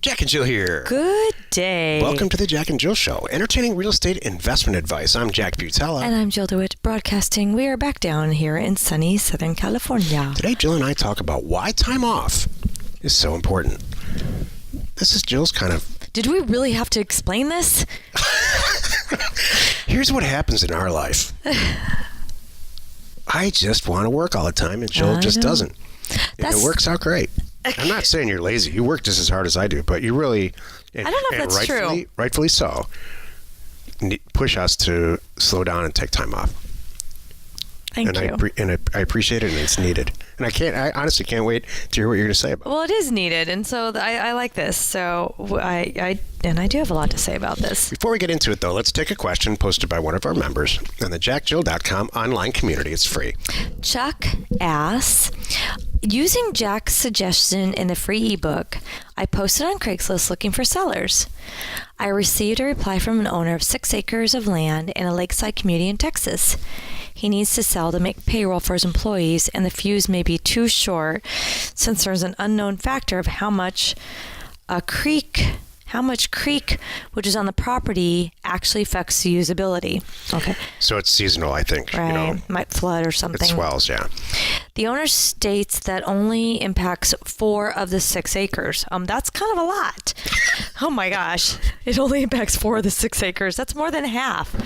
Jack and Jill here. Good day. Welcome to the Jack and Jill Show, entertaining real estate investment advice. I'm Jack Butella. And I'm Jill DeWitt, broadcasting. We are back down here in sunny Southern California. Today, Jill and I talk about why time off is so important. This is Jill's kind of... Did we really have to explain this? Here's what happens in our life. I just want to work all the time, and Jill just doesn't. And it works out great. I'm not saying you're lazy. You work just as hard as I do, but you really, I don't know if that's true. Rightfully so, push us to slow down and take time off. Thank you. I appreciate it, and it's needed. And I honestly can't wait to hear what you're going to say about it. Well, it is needed, and so I like this. So I do have a lot to say about this. Before we get into it, though, let's take a question posted by one of our members on the JackJill.com online community. It's free. Chuck asks, using Jack's suggestion in the free ebook, I posted on Craigslist looking for sellers. I received a reply from an owner of 6 acres of land in a lakeside community in Texas. He needs to sell to make payroll for his employees, and the fuse may be too short since there's an unknown factor of how much creek, which is on the property, actually affects the usability. Okay. So it's seasonal, I think. Right. Might flood or something. It swells, yeah. The owner states that only impacts 4 of the 6 acres. That's kind of a lot. Oh my gosh. It only impacts 4 of the 6 acres. That's more than half.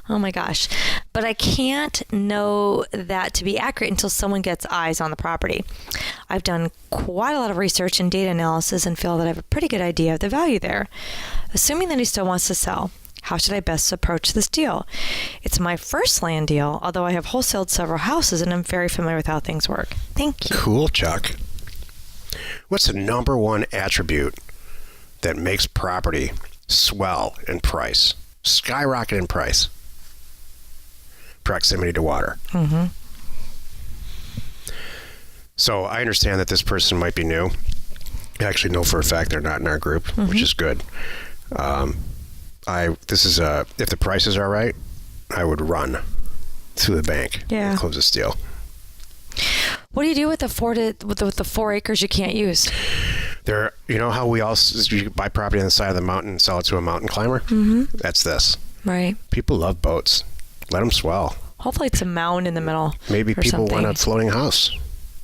Oh my gosh. But I can't know that to be accurate until someone gets eyes on the property. I've done quite a lot of research and data analysis and feel that I have a pretty good idea of the value there. Assuming that he still wants to sell, how should I best approach this deal? It's my first land deal, although I have wholesaled several houses and I'm very familiar with how things work. Thank you. Cool, Chuck. What's the number one attribute that makes property swell in price, skyrocket in price? Proximity to water. Mm-hmm. So I understand that this person might be new. I actually know for a fact they're not in our group, which is good. If the prices are right, I would run to the bank and close this deal. What do you do with the 4 acres you can't use? You know how you buy property on the side of the mountain and sell it to a mountain climber? Mm-hmm. That's this. Right. People love boats. Let them swell. Hopefully it's a mound in the middle. Maybe people want a floating house.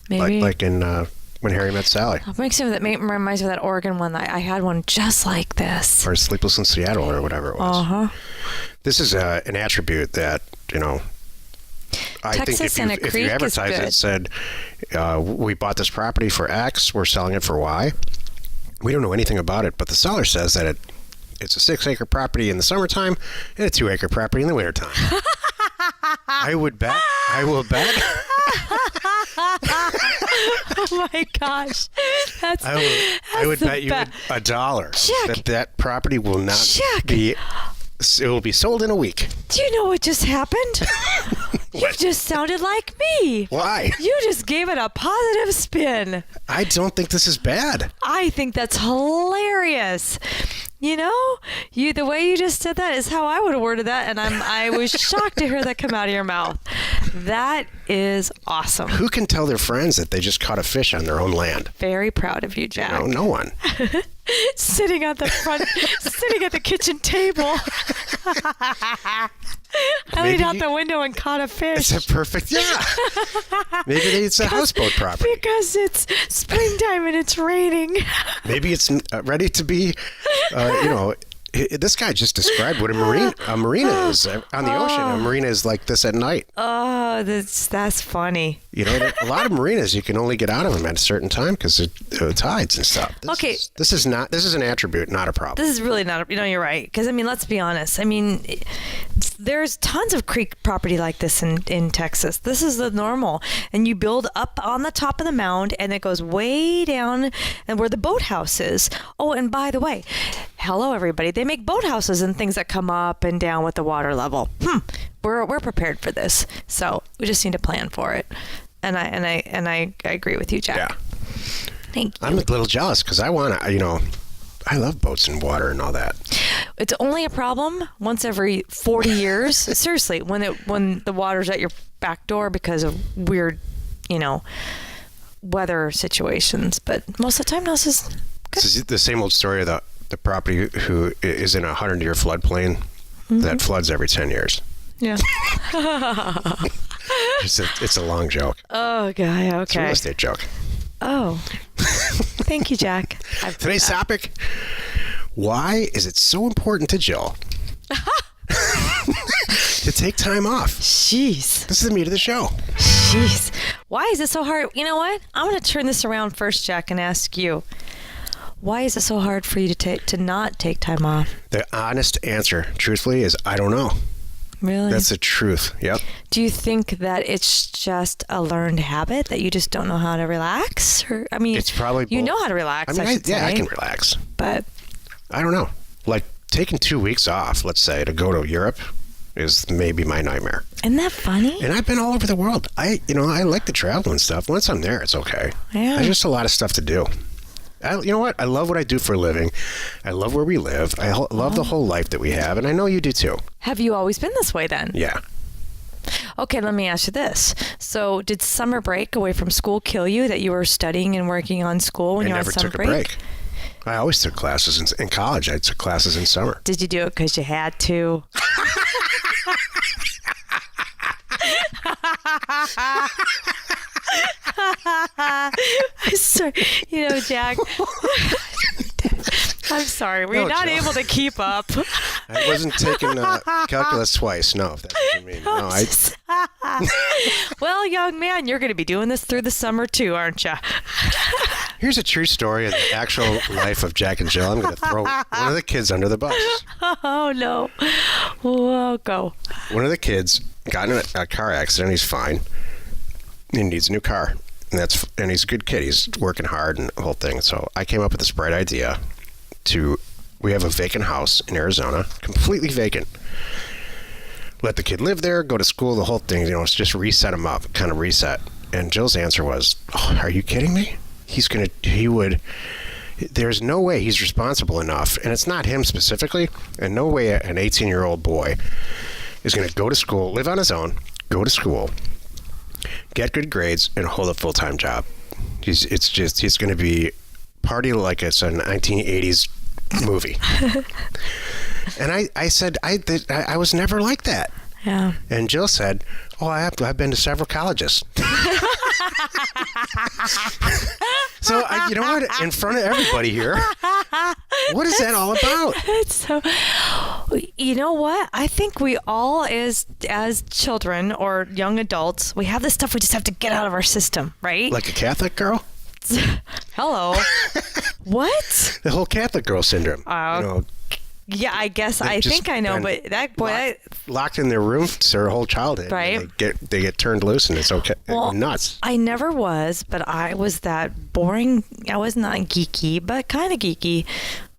Maybe. Like in When Harry Met Sally. That reminds me of that Oregon one. I had one just like this. Or Sleepless in Seattle or whatever it was. Uh-huh. This is an attribute that, I Texas think if you advertise it, said, we bought this property for X, we're selling it for Y. We don't know anything about it, but the seller says that it's a 6-acre property in the summertime and a 2-acre property in the wintertime. I will bet. Oh my gosh. I would bet you $1 that property will not be. It will be sold in a week. Do you know what just happened? You just sounded like me. Why? You just gave it a positive spin. I don't think this is bad. I think that's hilarious. The way you just said that is how I would have worded that, and I was shocked to hear that come out of your mouth. That is awesome. Who can tell their friends that they just caught a fish on their own land? Very proud of you, Jack. No one. Sitting at the kitchen table. I leaned out the window and caught a fish. It's a perfect, Maybe it's a houseboat property. Because it's springtime and it's raining. Maybe it's ready to be, this guy just described what a marina is on the ocean. A marina is like this at night. Oh, that's funny. A lot of marinas, you can only get out of them at a certain time because of tides and stuff. This is an attribute, not a problem. This is really not, you're right. Because, let's be honest. There's tons of creek property like this in Texas. This is the normal. And you build up on the top of the mound and it goes way down and where the boathouse is. Oh, and by the way, hello everybody. They make boathouses and things that come up and down with the water level. We're prepared for this. So we just need to plan for it. And I agree with you, Jack. Yeah. Thank you. I'm a little jealous because I want to, I love boats and water and all that. It's only a problem once every 40 years. Seriously, when the water's at your back door because of weird, weather situations. But most of the time, this is This is the same old story of the property who is in a 100-year floodplain that floods every 10 years. Yeah. It's a long joke. Oh, guy. Okay. It's a real estate joke. Oh. Thank you, Jack. Today's topic: why is it so important to Jill to take time off? Jeez. This is the meat of the show. Jeez. Why is it so hard? You know what? I'm going to turn this around first, Jack, and ask you. Why is it so hard for you to not take time off? The honest answer, truthfully, is I don't know. Really? That's the truth. Yep. Do you think that it's just a learned habit that you just don't know how to relax? Or I mean, it's probably you both. know how to relax. I mean, I can relax, but I don't know. Like taking 2 weeks off, let's say, to go to Europe is maybe my nightmare. Isn't that funny? And I've been all over the world. I like to travel and stuff. Once I'm there, it's okay. Yeah. There's just a lot of stuff to do. You know what? I love what I do for a living. I love where we live. I love the whole life that we have, and I know you do too. Have you always been this way then? Yeah. Okay, let me ask you this. So did summer break away from school kill you, that you were studying and working on school when you were on summer break? I never took a break. I always took classes in college. I took classes in summer. Did you do it because you had to? I'm sorry. Jack, I'm sorry. We're not Jill. able to keep up. I wasn't taking calculus twice. No, if that's what you mean. No, Well, young man, you're going to be doing this through the summer too, aren't you? Here's a true story of the actual life of Jack and Jill. I'm going to throw one of the kids under the bus. Oh, no. Well, go. One of the kids got in a car accident. He's fine. He needs a new car. And he's a good kid. He's working hard and the whole thing. So I came up with this bright idea we have a vacant house in Arizona, completely vacant. Let the kid live there, go to school, the whole thing, it's just reset him up, kind of reset. And Jill's answer was, are you kidding me? There's no way he's responsible enough, and it's not him specifically, and no way an 18-year-old boy is going to go to school, live on his own, go to school, get good grades, and hold a full-time job. He's going to be party like it's a 1980s movie. And I said, I was never like that. Yeah. And Jill said, I've been to several colleges. So, you know what? In front of everybody here, what is that all about? So, you know what? I think we all, as children or young adults, we have this stuff we just have to get out of our system, right? Like a Catholic girl? Hello. What? The whole Catholic girl syndrome. Yeah, I guess I think I know, but that boy locked in their room their whole childhood. Right. They get turned loose and it's okay. Well, nuts. I never was, but I was that boring. I was not geeky, but kind of geeky.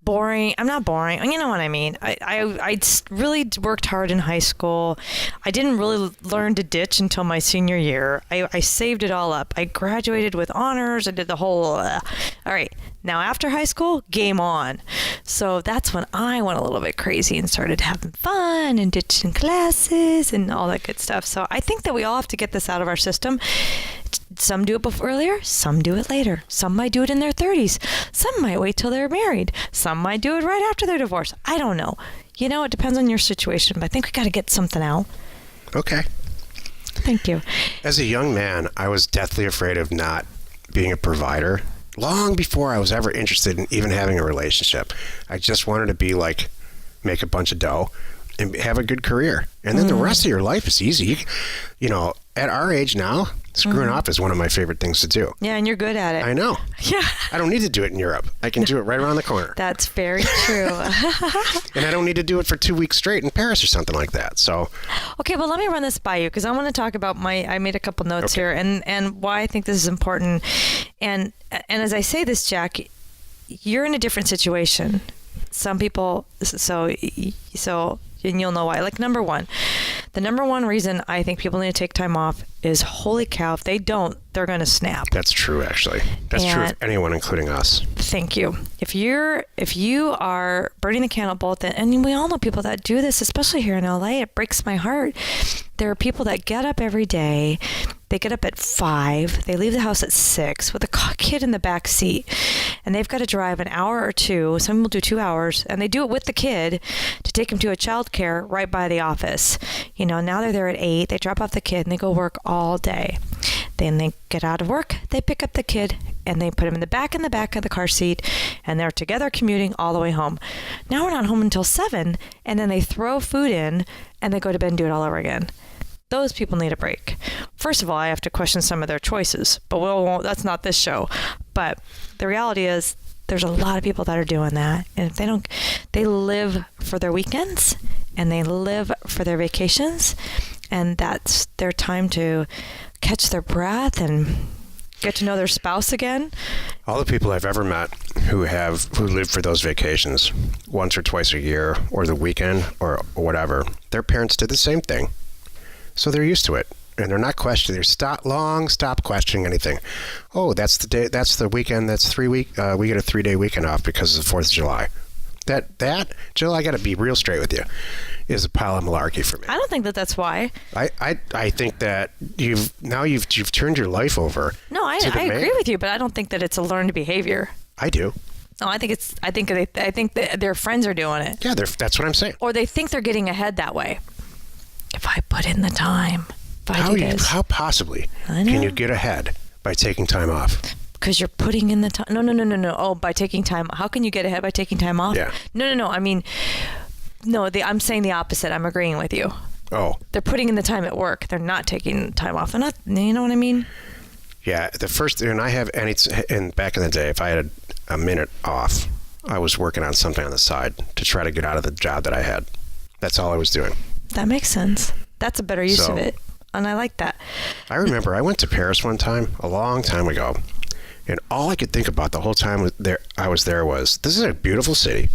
Boring. I'm not boring. You know what I mean. I really worked hard in high school. I didn't really learn to ditch until my senior year. I saved it all up. I graduated with honors. I did the whole. All right. Now after high school, game on. So that's when I went a little bit crazy and started having fun and ditching classes and all that good stuff. So I think that we all have to get this out of our system. Some do it earlier, some do it later. Some might do it in their 30s. Some might wait till they're married. Some might do it right after their divorce. I don't know. It depends on your situation, but I think we got to get something out. Okay. Thank you. As a young man, I was deathly afraid of not being a provider. Long before I was ever interested in even having a relationship. I just wanted to make a bunch of dough and have a good career. And then the rest of your life is easy. At our age now, screwing off is one of my favorite things to do. Yeah, and you're good at it. I know. Yeah. I don't need to do it in Europe. I can do it right around the corner. That's very true. And I don't need to do it for 2 weeks straight in Paris or something like that. So. Okay, well, let me run this by you because I want to talk about I made a couple notes here and why I think this is important. And as I say this, Jack, you're in a different situation. Some people, and you'll know why. Like the number one reason I think people need to take time off is, holy cow, if they don't, they're going to snap. That's true, actually. That's true of anyone, including us. Thank you. If you are burning the candle both, and we all know people that do this, especially here in LA, it breaks my heart. There are people that get up every day. They get up at 5. They leave the house at 6 with a kid in the back seat, and they've got to drive an hour or 2. Some people do 2 hours, and they do it with the kid to take him to a child care right by the office. Now they're there at 8. They drop off the kid, and they go work all day. Then they get out of work, they pick up the kid, and they put him in the back of the car seat, and they're together commuting all the way home. Now we're not home until 7, and then they throw food in, and they go to bed and do it all over again. Those people need a break. First of all, I have to question some of their choices, but that's not this show. But the reality is there's a lot of people that are doing that. And if they live for their weekends and they live for their vacations, and that's their time to catch their breath and get to know their spouse again. All the people I've ever met who live for those vacations once or twice a year, or the weekend, or whatever, their parents did the same thing. So they're used to it, and they're not questioning. Stop questioning anything. Oh, that's the day. That's the weekend. That's 3 week. We get a 3-day weekend off because of the 4th of July. That Jill, I got to be real straight with you, is a pile of malarkey for me. I don't think that's why. I think that you've turned your life over. No, I agree with you, but I don't think that it's a learned behavior. I do. No, I think that their friends are doing it. Yeah, that's what I'm saying. Or they think they're getting ahead that way. If I put in the time, how possibly can you get ahead by taking time off? Because you're putting in the time. No. Oh, by taking time. How can you get ahead by taking time off? Yeah. No. I mean, I'm saying the opposite. I'm agreeing with you. Oh. They're putting in the time at work. They're not taking time off. They're not. You know what I mean? Yeah. And back in the day, if I had a minute off, I was working on something on the side to try to get out of the job that I had. That's all I was doing. That makes sense. That's a better use of it. And I like that. I remember I went to Paris one time, a long time ago, and all I could think about the whole time I was there was, this is a beautiful city,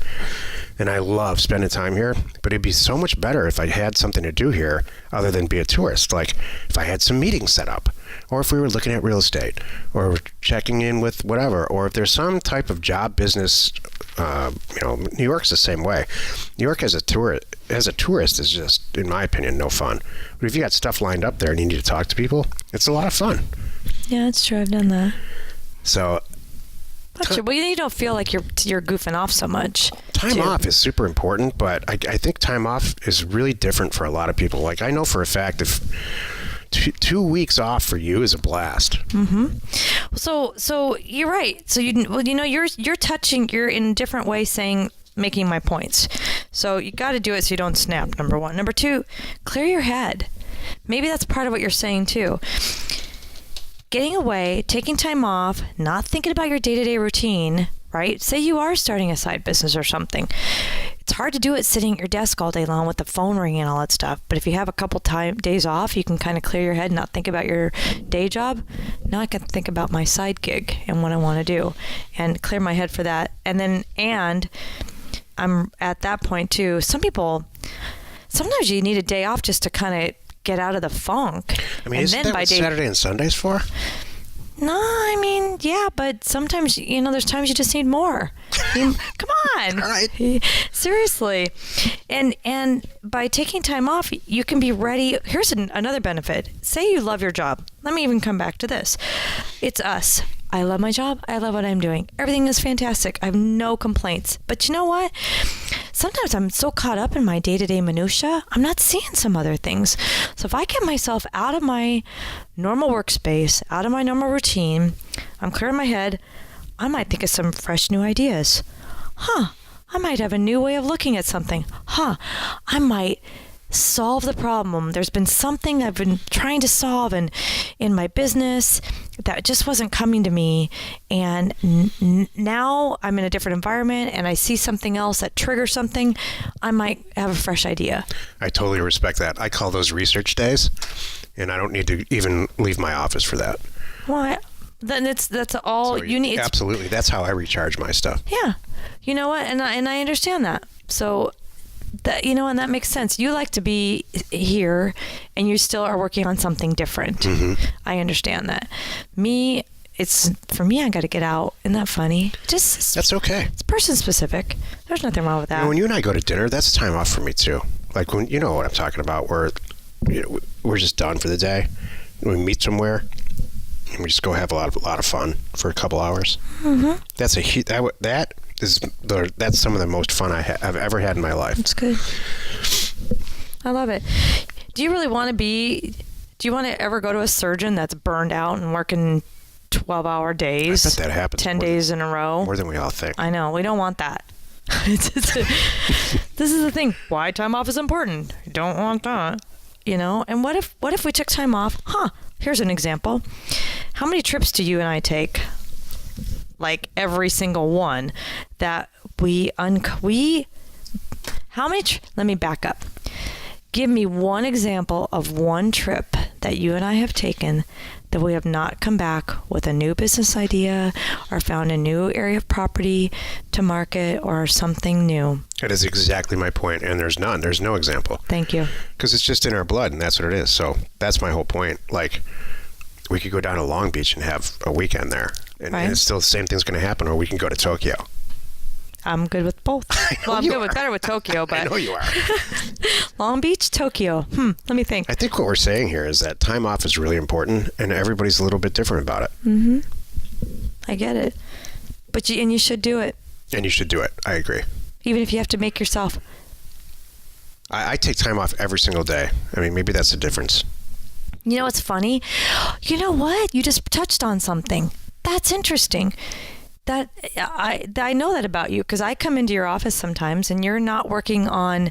and I love spending time here, but it'd be so much better if I had something to do here other than be a tourist. Like if I had some meetings set up, or if we were looking at real estate, or checking in with whatever, or if there's some type of job business. New York's the same way. New York as a tourist is just, in my opinion, no fun. But if you got stuff lined up there and you need to talk to people, it's a lot of fun. Yeah, it's true. I've done that. So, well, you don't feel like you're goofing off so much. Time off is super important, but I think time off is really different for a lot of people. Like I know for a fact if 2 weeks off for you is a blast. Mm-hmm. So you're right. So you're in a different way making my points. So you got to do it so you don't snap. Number 1. Number 2, clear your head. Maybe that's part of what you're saying too. Getting away, taking time off, not thinking about your day-to-day routine, right? Say you are starting a side business or something. It's hard to do it sitting at your desk all day long with the phone ringing and all that stuff. But if you have a couple days off, you can kind of clear your head, not think about your day job. Now I can think about my side gig and what I want to do and clear my head for that. And I'm at that point too. Sometimes you need a day off just to kind of get out of the funk. I mean, isn't that what Saturday and Sunday's for? No, I mean, yeah, but sometimes, there's times you just need more. Come on. All right. Seriously. And by taking time off, you can be ready. Here's another benefit. Say you love your job. Let me even come back to this. It's us. I love my job. I love what I'm doing. Everything is fantastic. I have no complaints. But you know what? Sometimes I'm so caught up in my day-to-day minutia, I'm not seeing some other things. So if I get myself out of my normal workspace, out of my normal routine, I'm clearing my head, I might think of some fresh new ideas. I might have a new way of looking at something. I might solve the problem. There's been something I've been trying to solve in my business that just wasn't coming to me, and now I'm in a different environment and I see something else that triggers something. I might have a fresh idea. I totally respect that. I call those research days, and I don't need to even leave my office for that. Well, then that's all you need. Absolutely. That's how I recharge my stuff. Yeah. You know what? And I understand that. So That, and that makes sense. You like to be here and you still are working on something different. Mm-hmm. I understand that. For me, I got to get out. Isn't that funny? That's okay. It's person specific. There's nothing wrong with that. When you and I go to dinner, that's time off for me too. Like when, you know what I'm talking about, where we're just done for the day. We meet somewhere and we just go have a lot of fun for a couple hours. Mm-hmm. That's some of the most fun I've ever had in my life. It's good. I love it. Do you want to ever go to a surgeon that's burned out and working 12-hour days? I bet that happens 10 days in a row. More than we all think. I know. We don't want that. This is the thing. Why time off is important. You don't want that. And what if we took time off? Here's an example. How many trips do you and I take? Like every single one that let me back up. Give me one example of one trip that you and I have taken that we have not come back with a new business idea or found a new area of property to market or something new. That is exactly my point, and there's none. There's no example. Thank you. Because it's just in our blood, and that's what it is. So that's my whole point. Like, we could go down to Long Beach and have a weekend there, and, right. and it's still the same thing's going to happen, or we can go to Tokyo. I'm good with both. Well, I'm better with Tokyo, but I know you are. Long Beach, Tokyo. Let me think. I think what we're saying here is that time off is really important, and everybody's a little bit different about it. Mm-hmm. I get it, but you should do it. And you should do it. I agree. Even if you have to make yourself. I take time off every single day. I mean, maybe that's the difference. You know what's funny? You know what? You just touched on something. That's interesting. That I know that about you because I come into your office sometimes and you're not working on,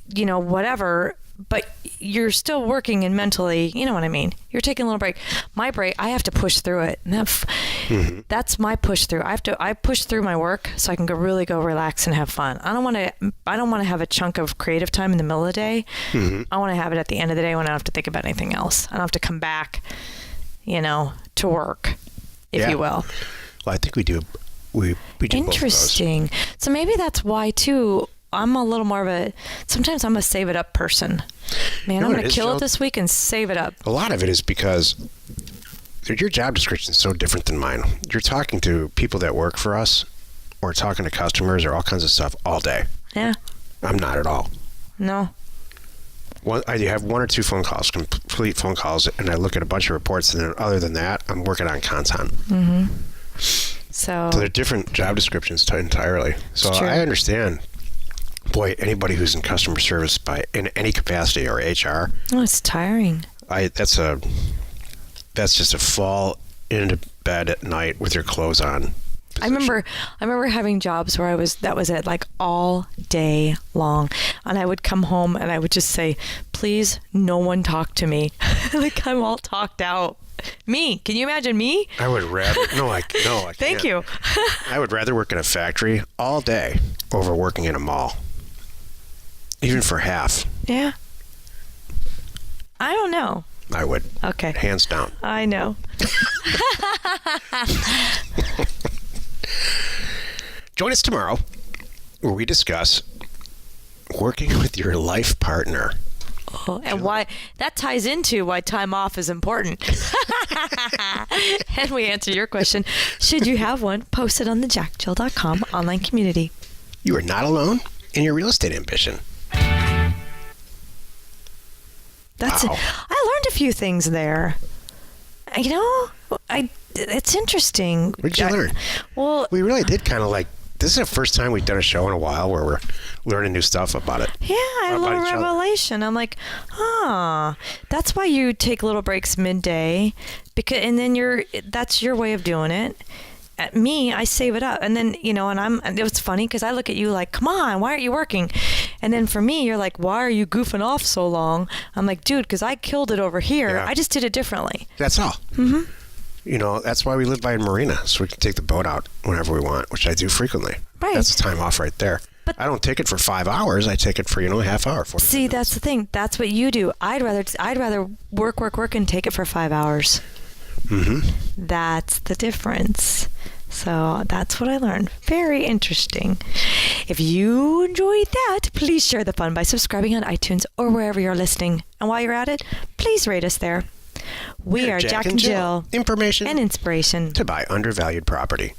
whatever, but you're still working and mentally, you know what I mean? You're taking a little break. My break, I have to push through it. And that's my push through. I push through my work so I can really go relax and have fun. I don't want to have a chunk of creative time in the middle of the day. Mm-hmm. I want to have it at the end of the day when I don't have to think about anything else. I don't have to come back, to work, if you will. Well, I think we do. We do Interesting. Both of those. So maybe that's why too. I'm a little more of sometimes I'm a save it up person. Man, I'm going to kill it this week and save it up. A lot of it is because your job description is so different than mine. You're talking to people that work for us or talking to customers or all kinds of stuff all day. Yeah. I'm not at all. No. I have one or two phone calls, complete phone calls, and I look at a bunch of reports, and then other than that, I'm working on content. Mm-hmm. So they're different job descriptions entirely. So I understand. Boy, anybody who's in customer service in any capacity or HR. Oh, it's tiring. That's just a fall into bed at night with your clothes on. Position. I remember having jobs where that was it, like all day long. And I would come home and I would just say, please, no one talk to me. Like I'm all talked out. Me? Can you imagine me? I would rather. I can't. Thank you. I would rather work in a factory all day over working in a mall. Even for half. Yeah. I don't know. I would. Okay. Hands down. I know. Join us tomorrow where we discuss working with your life partner. Oh, and why that ties into why time off is important. And we answer your question. Should you have one, post it on the JackJill.com online community. You are not alone in your real estate ambition. That's wow. I learned a few things there. It's interesting. What did you learn? Well, we really did kind of this is the first time we've done a show in a while where we're learning new stuff about it. Yeah, I had a little revelation. I'm like, that's why you take little breaks midday, and then that's your way of doing it. At me, I save it up, and then and it was funny because I look at you like, come on, why aren't you working? And then for me, you're like, why are you goofing off so long? I'm like, dude, because I killed it over here. Yeah. I just did it differently. That's all. Mm-hmm. That's why we live by a marina, so we can take the boat out whenever we want, which I do frequently. Right. That's the time off right there. But I don't take it for 5 hours. I take it for, a half hour. See, that's the thing. That's what you do. I'd rather work and take it for 5 hours. Mm-hmm. That's the difference. So that's what I learned. Very interesting. If you enjoyed that, please share the fun by subscribing on iTunes or wherever you're listening. And while you're at it, please rate us there. We are Jack and Jill. Information and inspiration to buy undervalued property.